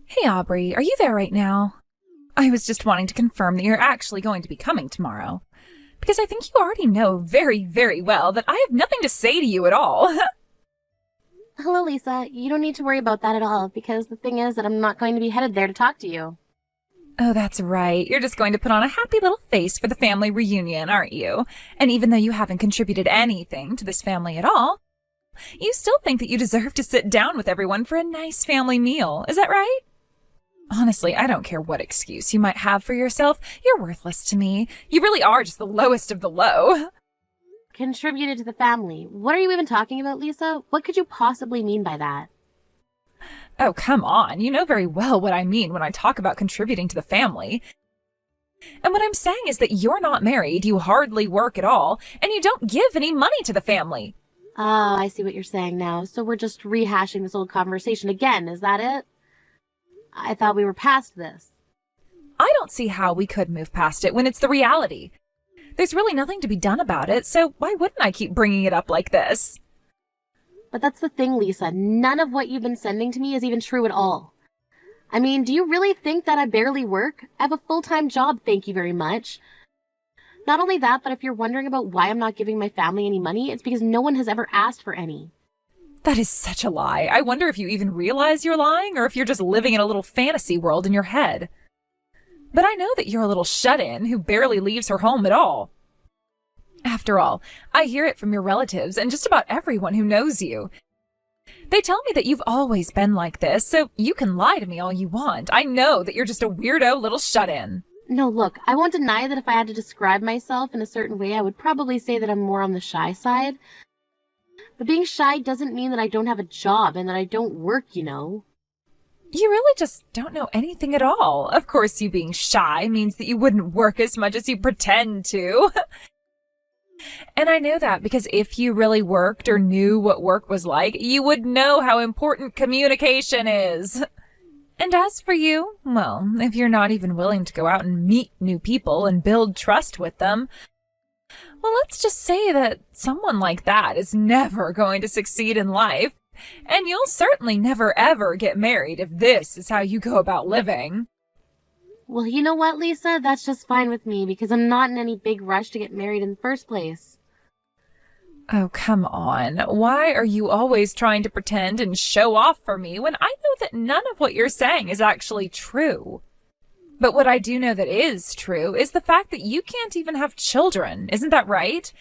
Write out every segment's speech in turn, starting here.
Hey Aubrey, are you there right now? I was just wanting to confirm that you're actually going to be coming tomorrow. Because I think you already know very, very well that I have nothing to say to you at all. Hello, Lisa. You don't need to worry about that at all, because the thing is that I'm not going to be headed there to talk to you. Oh, that's right. You're just going to put on a happy little face for the family reunion, aren't you? And even though you haven't contributed anything to this family at all, you still think that you deserve to sit down with everyone for a nice family meal. Is that right? Honestly, I don't care what excuse you might have for yourself. You're worthless to me. You really are just the lowest of the low. Contributed to the family. What are you even talking about, Lisa? What could you possibly mean by that? Oh, come on. You know very well what I mean when I talk about contributing to the family. And what I'm saying is that you're not married, you hardly work at all, and you don't give any money to the family. Oh, I see what you're saying now. So we're just rehashing this old conversation again, is that it? I thought we were past this. I don't see how we could move past it when it's the reality. There's really nothing to be done about it, so why wouldn't I keep bringing it up like this? But that's the thing, Lisa. None of what you've been sending to me is even true at all. I mean, do you really think that I barely work? I have a full-time job, thank you very much. Not only that, but if you're wondering about why I'm not giving my family any money, it's because no one has ever asked for any. That is such a lie. I wonder if you even realize you're lying, or if you're just living in a little fantasy world in your head. But I know that you're a little shut-in who barely leaves her home at all. After all, I hear it from your relatives and just about everyone who knows you. They tell me that you've always been like this, so you can lie to me all you want. I know that you're just a weirdo little shut-in. No, look, I won't deny that if I had to describe myself in a certain way, I would probably say that I'm more on the shy side. But being shy doesn't mean that I don't have a job and that I don't work, you know. You really just don't know anything at all. Of course, you being shy means that you wouldn't work as much as you pretend to. And I know that because if you really worked or knew what work was like, you would know how important communication is. And as for you, well, if you're not even willing to go out and meet new people and build trust with them, well, let's just say that someone like that is never going to succeed in life. And you'll certainly never ever get married if this is how you go about living. Well, you know what, Lisa? That's just fine with me because I'm not in any big rush to get married in the first place. Oh, come on. Why are you always trying to pretend and show off for me when I know that none of what you're saying is actually true? But what I do know that is true is the fact that you can't even have children. Isn't that right?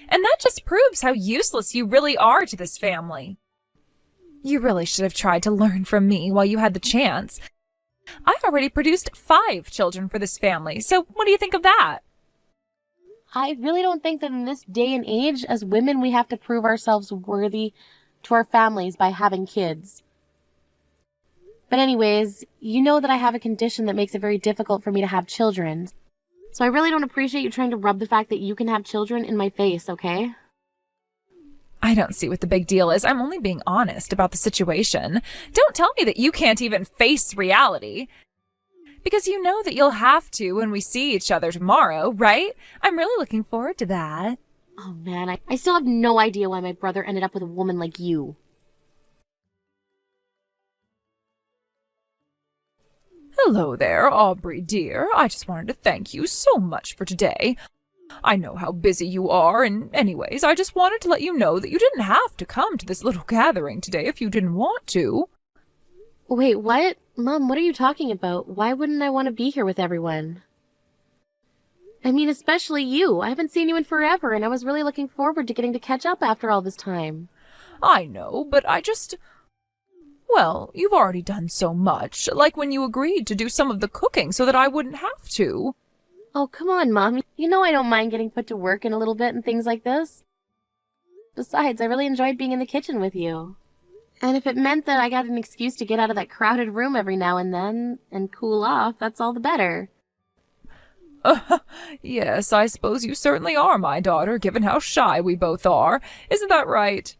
And that just proves how useless you really are to this family. You really should have tried to learn from me while you had the chance. I already produced 5 children for this family, so what do you think of that? I really don't think that in this day and age, as women, we have to prove ourselves worthy to our families by having kids. But anyways, you know that I have a condition that makes it very difficult for me to have children. So I really don't appreciate you trying to rub the fact that you can have children in my face, okay? I don't see what the big deal is. I'm only being honest about the situation. Don't tell me that you can't even face reality. Because you know that you'll have to when we see each other tomorrow, right? I'm really looking forward to that. Oh man, I still have no idea why my brother ended up with a woman like you. Hello there, Aubrey dear. I just wanted to thank you so much for today. I know how busy you are, and anyways, I just wanted to let you know that you didn't have to come to this little gathering today if you didn't want to. Wait, what? Mom, what are you talking about? Why wouldn't I want to be here with everyone? I mean, especially you. I haven't seen you in forever, and I was really looking forward to getting to catch up after all this time. I know, but well, you've already done so much, like when you agreed to do some of the cooking so that I wouldn't have to. Oh, come on, Mom. You know I don't mind getting put to work in a little bit and things like this. Besides, I really enjoyed being in the kitchen with you. And if it meant that I got an excuse to get out of that crowded room every now and then and cool off, that's all the better. Yes, I suppose you certainly are my daughter, given how shy we both are. Isn't that right?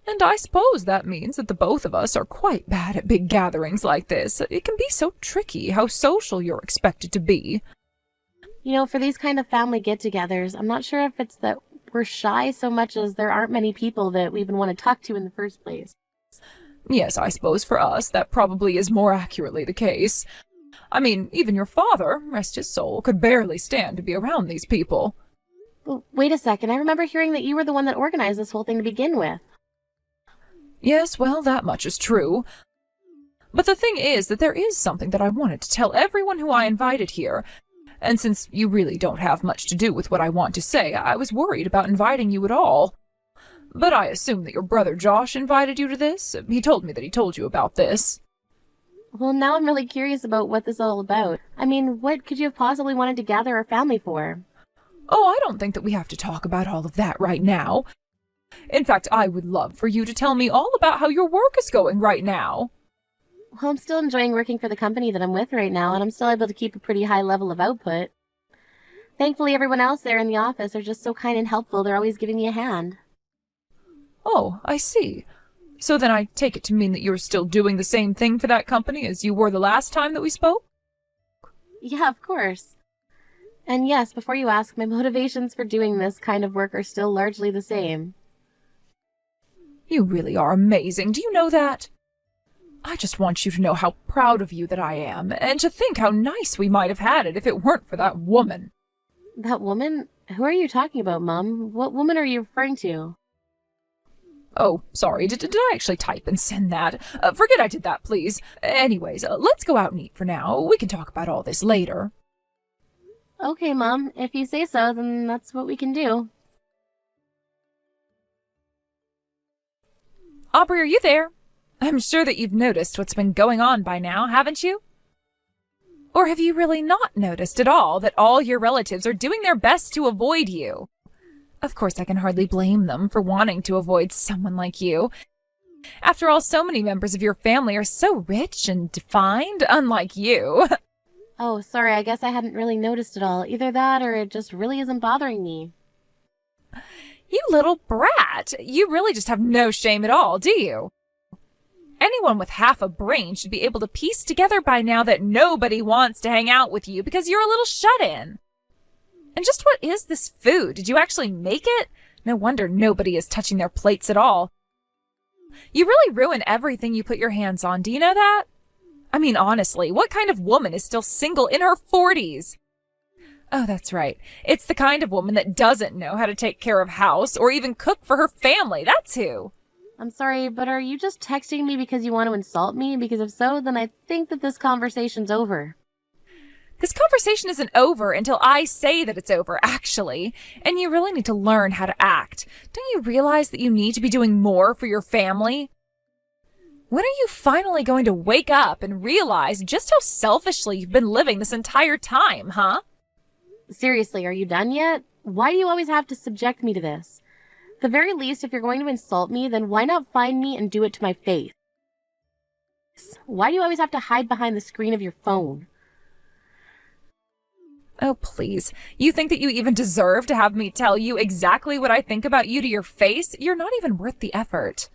And I suppose that means that the both of us are quite bad at big gatherings like this. It can be so tricky how social you're expected to be. You know, for these kind of family get-togethers, I'm not sure if it's that we're shy so much as there aren't many people that we even want to talk to in the first place. Yes, I suppose for us that probably is more accurately the case. I mean, even your father, rest his soul, could barely stand to be around these people. Well, wait a second, I remember hearing that you were the one that organized this whole thing to begin with. Yes, well, that much is true. But the thing is that there is something that I wanted to tell everyone who I invited here. And since you really don't have much to do with what I want to say, I was worried about inviting you at all. But I assume that your brother Josh invited you to this. He told me that he told you about this. Well, now I'm really curious about what this is all about. I mean, what could you have possibly wanted to gather our family for? Oh, I don't think that we have to talk about all of that right now. In fact, I would love for you to tell me all about how your work is going right now. Well, I'm still enjoying working for the company that I'm with right now, and I'm still able to keep a pretty high level of output. Thankfully, everyone else there in the office are just so kind and helpful. They're always giving me a hand. Oh, I see. So then I take it to mean that you're still doing the same thing for that company as you were the last time that we spoke? Yeah, of course. And yes, before you ask, my motivations for doing this kind of work are still largely the same. You really are amazing. Do you know that? I just want you to know how proud of you that I am, and to think how nice we might have had it if it weren't for that woman. That woman? Who are you talking about, Mum? What woman are you referring to? Oh, sorry, did I actually type and send that? Forget I did that, please. Anyways, let's go out and eat for now. We can talk about all this later. Okay, Mom. If you say so, then that's what we can do. Aubrey, are you there? I'm sure that you've noticed what's been going on by now, haven't you? Or have you really not noticed at all that all your relatives are doing their best to avoid you? Of course, I can hardly blame them for wanting to avoid someone like you. After all, so many members of your family are so rich and defined, unlike you. Oh, sorry, I guess I hadn't really noticed it all. Either that or it just really isn't bothering me. You little brat! You really just have no shame at all, do you? Anyone with half a brain should be able to piece together by now that nobody wants to hang out with you because you're a little shut-in. And just what is this food? Did you actually make it? No wonder nobody is touching their plates at all. You really ruin everything you put your hands on, do you know that? I mean, honestly, what kind of woman is still single in her 40s? Oh, that's right. It's the kind of woman that doesn't know how to take care of house or even cook for her family. That's who. I'm sorry, but are you just texting me because you want to insult me? Because if so, then I think that this conversation's over. This conversation isn't over until I say that it's over, actually. And you really need to learn how to act. Don't you realize that you need to be doing more for your family? When are you finally going to wake up and realize just how selfishly you've been living this entire time, huh? Seriously, are you done yet? Why do you always have to subject me to this? At the very least, if you're going to insult me, then why not find me and do it to my face? Why do you always have to hide behind the screen of your phone? Oh, please. You think that you even deserve to have me tell you exactly what I think about you to your face? You're not even worth the effort.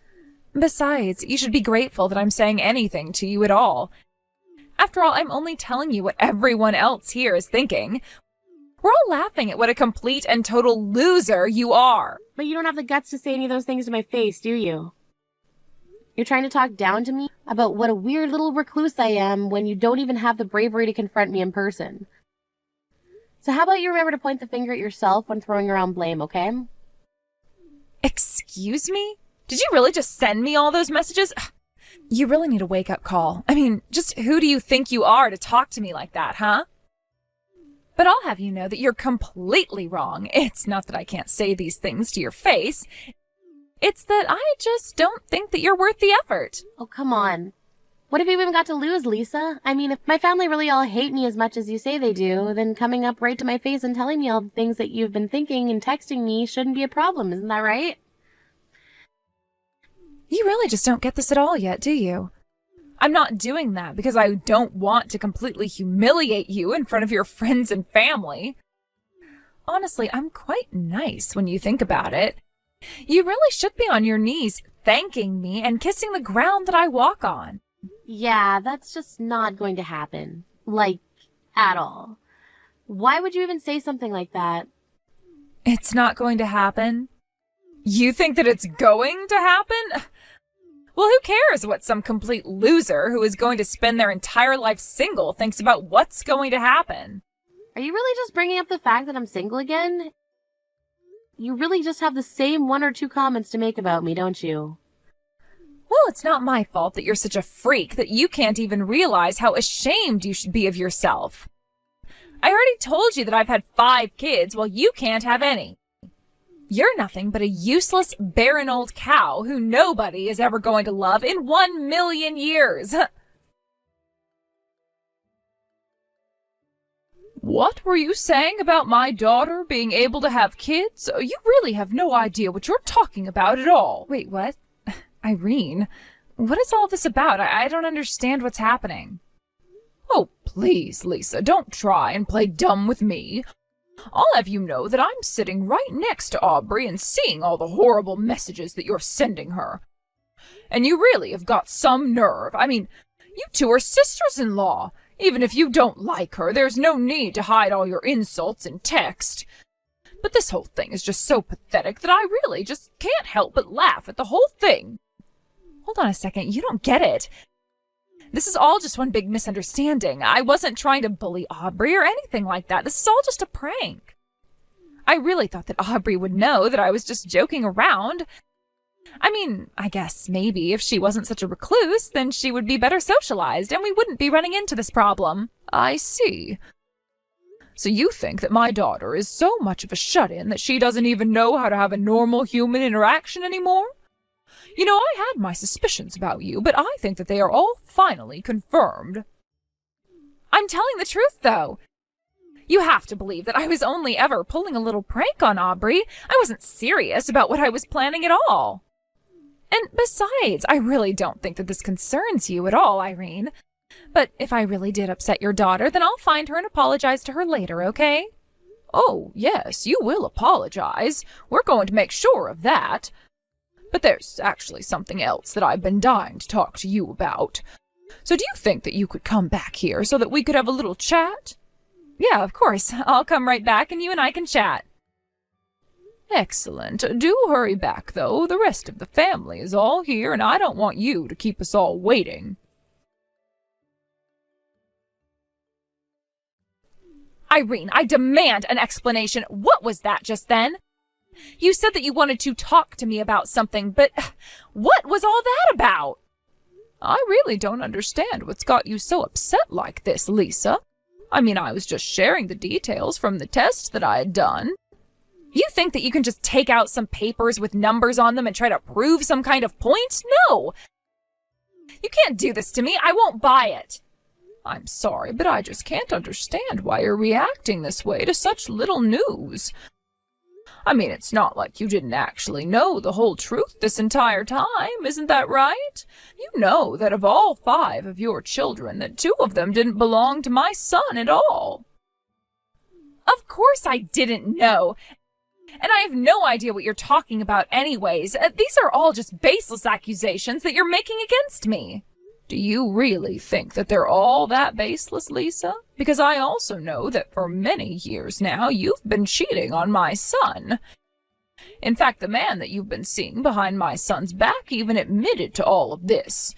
Besides, you should be grateful that I'm saying anything to you at all. After all, I'm only telling you what everyone else here is thinking. We're all laughing at what a complete and total loser you are. But you don't have the guts to say any of those things to my face, do you? You're trying to talk down to me about what a weird little recluse I am when you don't even have the bravery to confront me in person. So how about you remember to point the finger at yourself when throwing around blame, okay? Excuse me? Did you really just send me all those messages? You really need a wake-up call. I mean, just who do you think you are to talk to me like that, huh? But I'll have you know that you're completely wrong. It's not that I can't say these things to your face. It's that I just don't think that you're worth the effort. Oh, come on. What have you even got to lose, Lisa? I mean, if my family really all hate me as much as you say they do, then coming up right to my face and telling me all the things that you've been thinking and texting me shouldn't be a problem, isn't that right? You really just don't get this at all yet, do you? I'm not doing that because I don't want to completely humiliate you in front of your friends and family. Honestly, I'm quite nice when you think about it. You really should be on your knees thanking me and kissing the ground that I walk on. Yeah, that's just not going to happen. Like, at all. Why would you even say something like that? It's not going to happen? You think that it's going to happen? Well, who cares what some complete loser who is going to spend their entire life single thinks about what's going to happen? Are you really just bringing up the fact that I'm single again? You really just have the same one or two comments to make about me, don't you? Well, it's not my fault that you're such a freak that you can't even realize how ashamed you should be of yourself. I already told you that I've had 5 kids while you can't have any. You're nothing but a useless, barren old cow who nobody is ever going to love in 1,000,000 years. What were you saying about my daughter being able to have kids? You really have no idea what you're talking about at all. Wait, what? Irene, what is all this about? I don't understand what's happening. Oh, please, Lisa, don't try and play dumb with me. I'll have you know that I'm sitting right next to Aubrey and seeing all the horrible messages that you're sending her. And you really have got some nerve. I mean, you two are sisters-in-law. Even if you don't like her, there's no need to hide all your insults in text. But this whole thing is just so pathetic that I really just can't help but laugh at the whole thing. Hold on a second, you don't get it. This is all just one big misunderstanding. I wasn't trying to bully Aubrey or anything like that. This is all just a prank. I really thought that Aubrey would know that I was just joking around. I mean, I guess maybe if she wasn't such a recluse, then she would be better socialized and we wouldn't be running into this problem. I see. So you think that my daughter is so much of a shut-in that she doesn't even know how to have a normal human interaction anymore? You know, I had my suspicions about you, but I think that they are all finally confirmed. I'm telling the truth, though. You have to believe that I was only ever pulling a little prank on Aubrey. I wasn't serious about what I was planning at all. And besides, I really don't think that this concerns you at all, Irene. But if I really did upset your daughter, then I'll find her and apologize to her later, okay? Oh, yes, you will apologize. We're going to make sure of that. But there's actually something else that I've been dying to talk to you about. So do you think that you could come back here so that we could have a little chat? Yeah, of course. I'll come right back and you and I can chat. Excellent. Do hurry back, though. The rest of the family is all here, and I don't want you to keep us all waiting. Irene, I demand an explanation. What was that just then? You said that you wanted to talk to me about something, but what was all that about? I really don't understand what's got you so upset like this, Lisa. I mean, I was just sharing the details from the test that I had done. You think that you can just take out some papers with numbers on them and try to prove some kind of point? No! You can't do this to me. I won't buy it. I'm sorry, but I just can't understand why you're reacting this way to such little news. I mean, it's not like you didn't actually know the whole truth this entire time, isn't that right? You know that of all 5 of your children, that 2 of them didn't belong to my son at all. Of course I didn't know. And I have no idea what you're talking about anyways. These are all just baseless accusations that you're making against me. Do you really think that they're all that baseless, Lisa? Because I also know that for many years now you've been cheating on my son. In fact, the man that you've been seeing behind my son's back even admitted to all of this.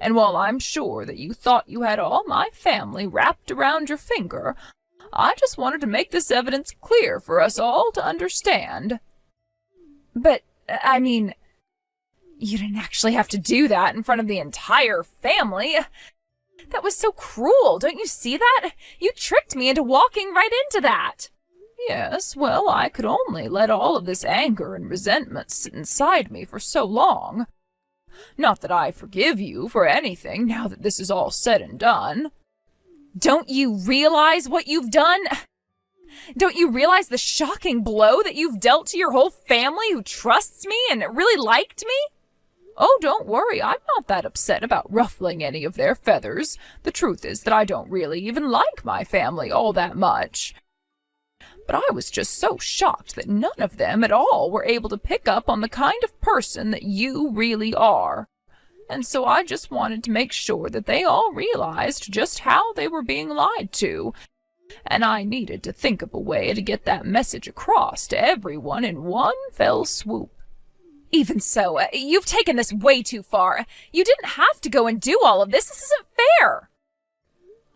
And while I'm sure that you thought you had all my family wrapped around your finger, I just wanted to make this evidence clear for us all to understand. But, I mean, you didn't actually have to do that in front of the entire family. That was so cruel, don't you see that? You tricked me into walking right into that. Yes, well, I could only let all of this anger and resentment sit inside me for so long. Not that I forgive you for anything now that this is all said and done. Don't you realize what you've done? Don't you realize the shocking blow that you've dealt to your whole family who trusts me and really liked me? Oh, don't worry, I'm not that upset about ruffling any of their feathers. The truth is that I don't really even like my family all that much. But I was just so shocked that none of them at all were able to pick up on the kind of person that you really are. And so I just wanted to make sure that they all realized just how they were being lied to. And I needed to think of a way to get that message across to everyone in one fell swoop. Even so, you've taken this way too far. You didn't have to go and do all of this. This isn't fair.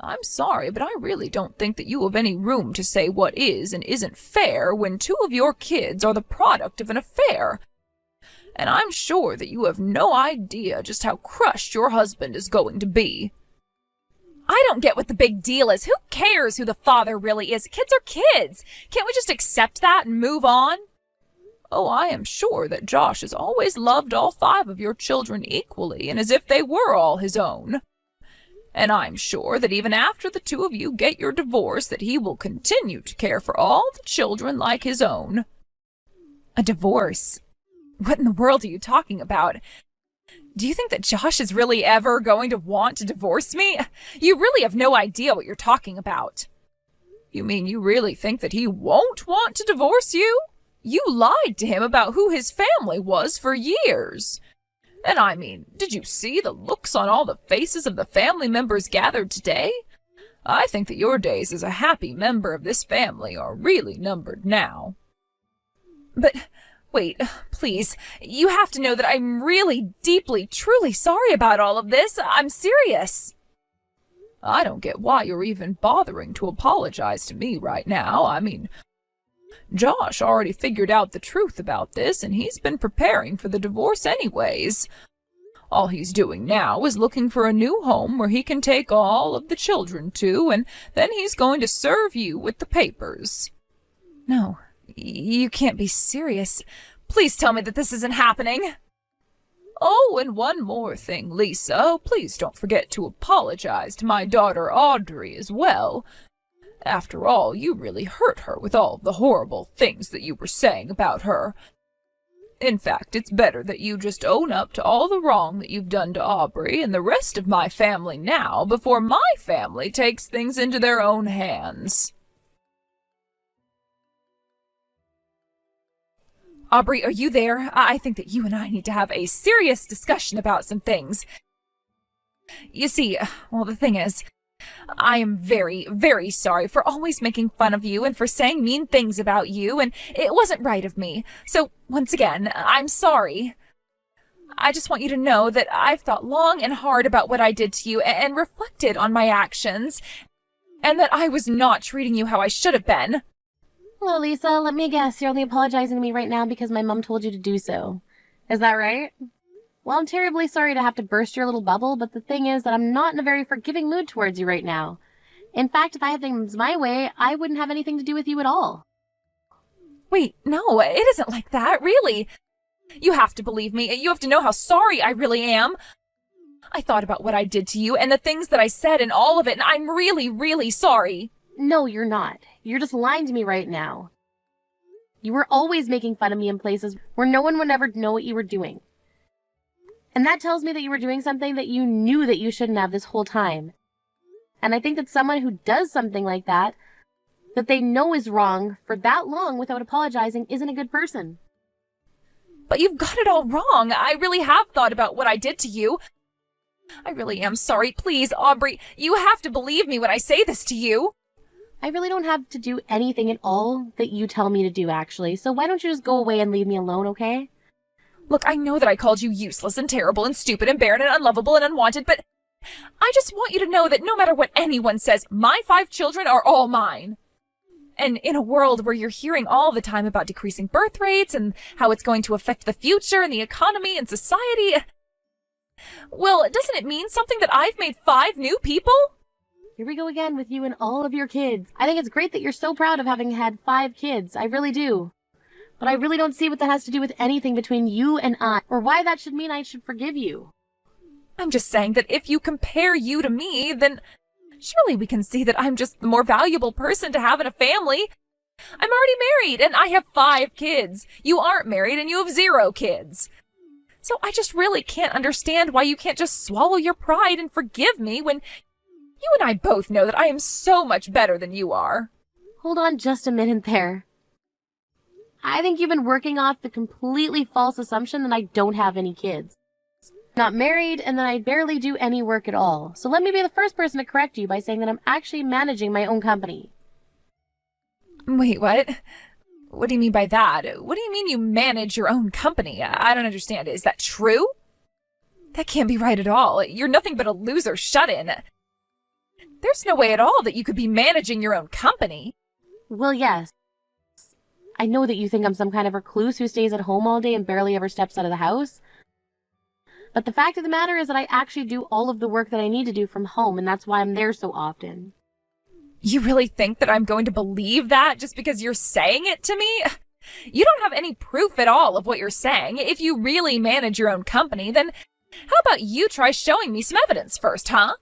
I'm sorry, but I really don't think that you have any room to say what is and isn't fair when two of your kids are the product of an affair. And I'm sure that you have no idea just how crushed your husband is going to be. I don't get what the big deal is. Who cares who the father really is? Kids are kids. Can't we just accept that and move on? Oh, I am sure that Josh has always loved all 5 of your children equally and as if they were all his own. And I'm sure that even after the 2 of you get your divorce that he will continue to care for all the children like his own. A divorce? What in the world are you talking about? Do you think that Josh is really ever going to want to divorce me? You really have no idea what you're talking about. You mean you really think that he won't want to divorce you? You lied to him about who his family was for years. And I mean, did you see the looks on all the faces of the family members gathered today? I think that your days as a happy member of this family are really numbered now. But wait, please, you have to know that I'm really deeply, truly sorry about all of this. I'm serious. I don't get why you're even bothering to apologize to me right now. I mean, Josh already figured out the truth about this, and he's been preparing for the divorce anyways. All he's doing now is looking for a new home where he can take all of the children to, and then he's going to serve you with the papers. No, you can't be serious. Please tell me that this isn't happening. Oh, and one more thing, Lisa. Please don't forget to apologize to my daughter Audrey as well. After all, you really hurt her with all the horrible things that you were saying about her. In fact, it's better that you just own up to all the wrong that you've done to Aubrey and the rest of my family now before my family takes things into their own hands. Aubrey, are you there? I think that you and I need to have a serious discussion about some things. You see, well, the thing is, I am very, very sorry for always making fun of you and for saying mean things about you, and it wasn't right of me. So, once again, I'm sorry. I just want you to know that I've thought long and hard about what I did to you and reflected on my actions, and that I was not treating you how I should have been. Well, Lisa, let me guess. You're only apologizing to me right now because my mom told you to do so. Is that right? Well, I'm terribly sorry to have to burst your little bubble, but the thing is that I'm not in a very forgiving mood towards you right now. In fact, if I had things my way, I wouldn't have anything to do with you at all. Wait, no, it isn't like that, really. You have to believe me. You have to know how sorry I really am. I thought about what I did to you and the things that I said and all of it, and I'm really, really sorry. No, you're not. You're just lying to me right now. You were always making fun of me in places where no one would ever know what you were doing. And that tells me that you were doing something that you knew that you shouldn't have this whole time. And I think that someone who does something like that they know is wrong for that long without apologizing isn't a good person. But you've got it all wrong. I really have thought about what I did to you. I really am sorry. Please, Aubrey, you have to believe me when I say this to you. I really don't have to do anything at all that you tell me to do, actually. So why don't you just go away and leave me alone, okay? Look, I know that I called you useless and terrible and stupid and barren and unlovable and unwanted, but I just want you to know that no matter what anyone says, my 5 children are all mine. And in a world where you're hearing all the time about decreasing birth rates and how it's going to affect the future and the economy and society, well, doesn't it mean something that I've made 5 new people? Here we go again with you and all of your kids. I think it's great that you're so proud of having had 5 kids. I really do. But I really don't see what that has to do with anything between you and I, or why that should mean I should forgive you. I'm just saying that if you compare you to me, then surely we can see that I'm just the more valuable person to have in a family. I'm already married, and I have 5 kids. You aren't married, and you have 0 kids. So I just really can't understand why you can't just swallow your pride and forgive me when you and I both know that I am so much better than you are. Hold on just a minute there. I think you've been working off the completely false assumption that I don't have any kids. I'm not married, and that I barely do any work at all. So let me be the first person to correct you by saying that I'm actually managing my own company. Wait, what? What do you mean by that? What do you mean you manage your own company? I don't understand. Is that true? That can't be right at all. You're nothing but a loser shut-in. There's no way at all that you could be managing your own company. Well, yes. I know that you think I'm some kind of recluse who stays at home all day and barely ever steps out of the house. But the fact of the matter is that I actually do all of the work that I need to do from home, and that's why I'm there so often. You really think that I'm going to believe that just because you're saying it to me? You don't have any proof at all of what you're saying. If you really manage your own company, then how about you try showing me some evidence first, huh?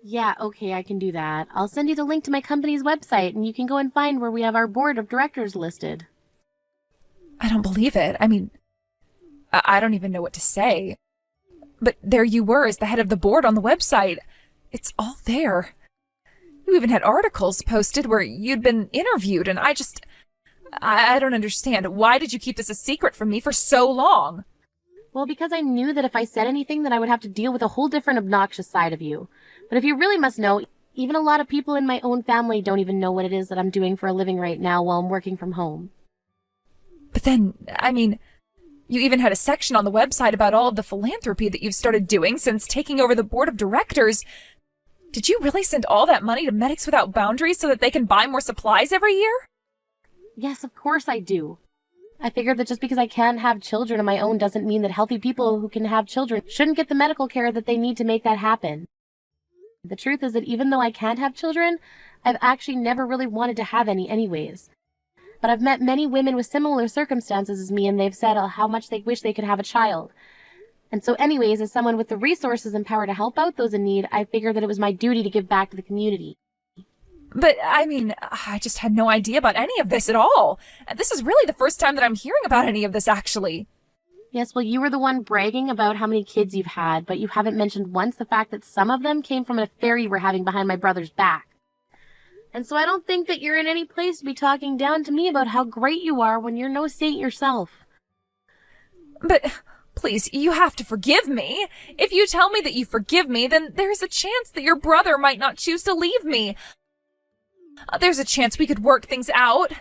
Yeah, okay, I can do that. I'll send you the link to my company's website, and you can go and find where we have our board of directors listed. I don't believe it. I mean, I don't even know what to say. But there you were as the head of the board on the website. It's all there. You even had articles posted where you'd been interviewed, and I don't understand. Why did you keep this a secret from me for so long? Well, because I knew that if I said anything, then I would have to deal with a whole different obnoxious side of you. But if you really must know, even a lot of people in my own family don't even know what it is that I'm doing for a living right now while I'm working from home. But then, I mean, you even had a section on the website about all of the philanthropy that you've started doing since taking over the board of directors. Did you really send all that money to Medics Without Boundaries so that they can buy more supplies every year? Yes, of course I do. I figured that just because I can't have children of my own doesn't mean that healthy people who can have children shouldn't get the medical care that they need to make that happen. The truth is that even though I can't have children, I've actually never really wanted to have any anyways. But I've met many women with similar circumstances as me, and they've said how much they wish they could have a child. And so anyways, as someone with the resources and power to help out those in need, I figured that it was my duty to give back to the community. But, I mean, I just had no idea about any of this at all. This is really the first time that I'm hearing about any of this, actually. Yes, well, you were the one bragging about how many kids you've had, but you haven't mentioned once the fact that some of them came from an affair you were having behind my brother's back. And so I don't think that you're in any place to be talking down to me about how great you are when you're no saint yourself. But, please, you have to forgive me. If you tell me that you forgive me, then there's a chance that your brother might not choose to leave me. There's a chance we could work things out.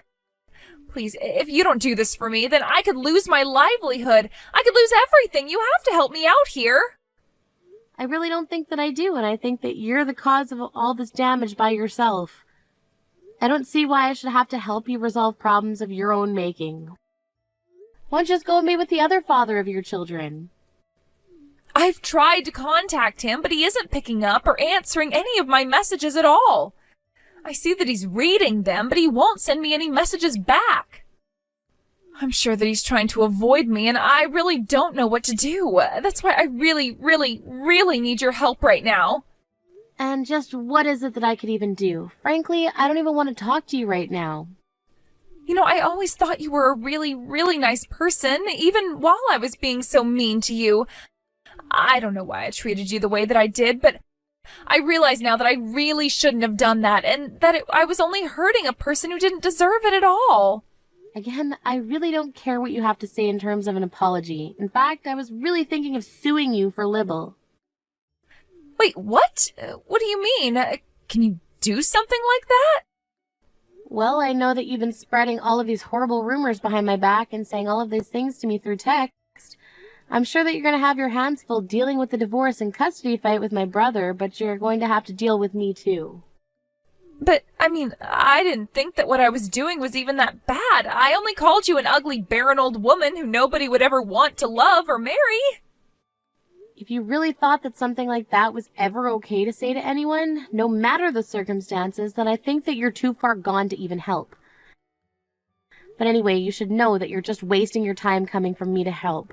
Please, if you don't do this for me, then I could lose my livelihood. I could lose everything. You have to help me out here. I really don't think that I do, and I think that you're the cause of all this damage by yourself. I don't see why I should have to help you resolve problems of your own making. Why don't you just go and meet with the other father of your children? I've tried to contact him, but he isn't picking up or answering any of my messages at all. I see that he's reading them, but he won't send me any messages back. I'm sure that he's trying to avoid me, and I really don't know what to do. That's why I really, really, really need your help right now. And just what is it that I could even do? Frankly, I don't even want to talk to you right now. You know, I always thought you were a really, really nice person, even while I was being so mean to you. I don't know why I treated you the way that I did, but I realize now that I really shouldn't have done that, and that I was only hurting a person who didn't deserve it at all. Again, I really don't care what you have to say in terms of an apology. In fact, I was really thinking of suing you for libel. Wait, what? What do you mean? Can you do something like that? Well, I know that you've been spreading all of these horrible rumors behind my back and saying all of these things to me through text. I'm sure that you're going to have your hands full dealing with the divorce and custody fight with my brother, but you're going to have to deal with me too. But, I mean, I didn't think that what I was doing was even that bad. I only called you an ugly, barren old woman who nobody would ever want to love or marry. If you really thought that something like that was ever okay to say to anyone, no matter the circumstances, then I think that you're too far gone to even help. But anyway, you should know that you're just wasting your time coming from me to help.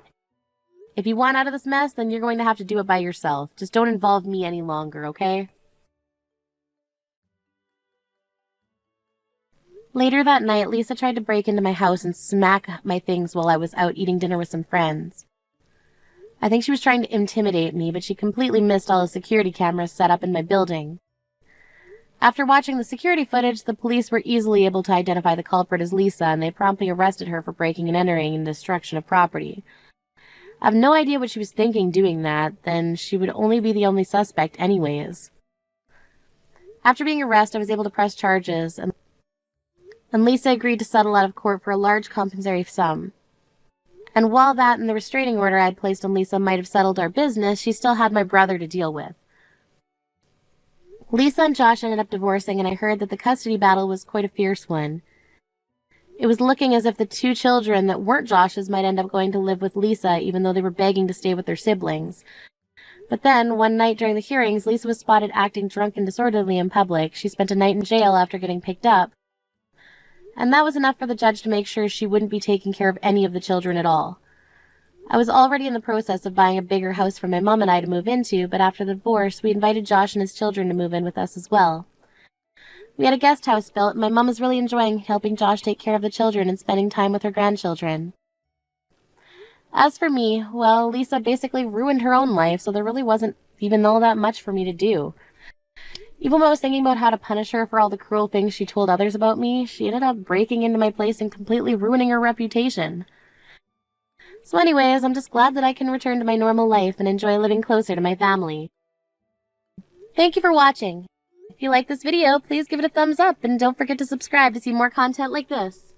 If you want out of this mess, then you're going to have to do it by yourself. Just don't involve me any longer, okay? Later that night, Lisa tried to break into my house and smack my things while I was out eating dinner with some friends. I think she was trying to intimidate me, but she completely missed all the security cameras set up in my building. After watching the security footage, the police were easily able to identify the culprit as Lisa, and they promptly arrested her for breaking and entering and destruction of property. I have no idea what she was thinking doing that, then she would only be the only suspect anyways. After being arrested, I was able to press charges, and and Lisa agreed to settle out of court for a large compensatory sum. And while that and the restraining order I had placed on Lisa might have settled our business, she still had my brother to deal with. Lisa and Josh ended up divorcing, and I heard that the custody battle was quite a fierce one. It was looking as if the 2 children that weren't Josh's might end up going to live with Lisa, even though they were begging to stay with their siblings. But then, one night during the hearings, Lisa was spotted acting drunk and disorderly in public. She spent a night in jail after getting picked up. And that was enough for the judge to make sure she wouldn't be taking care of any of the children at all. I was already in the process of buying a bigger house for my mom and I to move into, but after the divorce, we invited Josh and his children to move in with us as well. We had a guest house built, and my mom was really enjoying helping Josh take care of the children and spending time with her grandchildren. As for me, well, Lisa basically ruined her own life, so there really wasn't even all that much for me to do. Even when I was thinking about how to punish her for all the cruel things she told others about me, she ended up breaking into my place and completely ruining her reputation. So anyways, I'm just glad that I can return to my normal life and enjoy living closer to my family. Thank you for watching. If you like this video, please give it a thumbs up and don't forget to subscribe to see more content like this.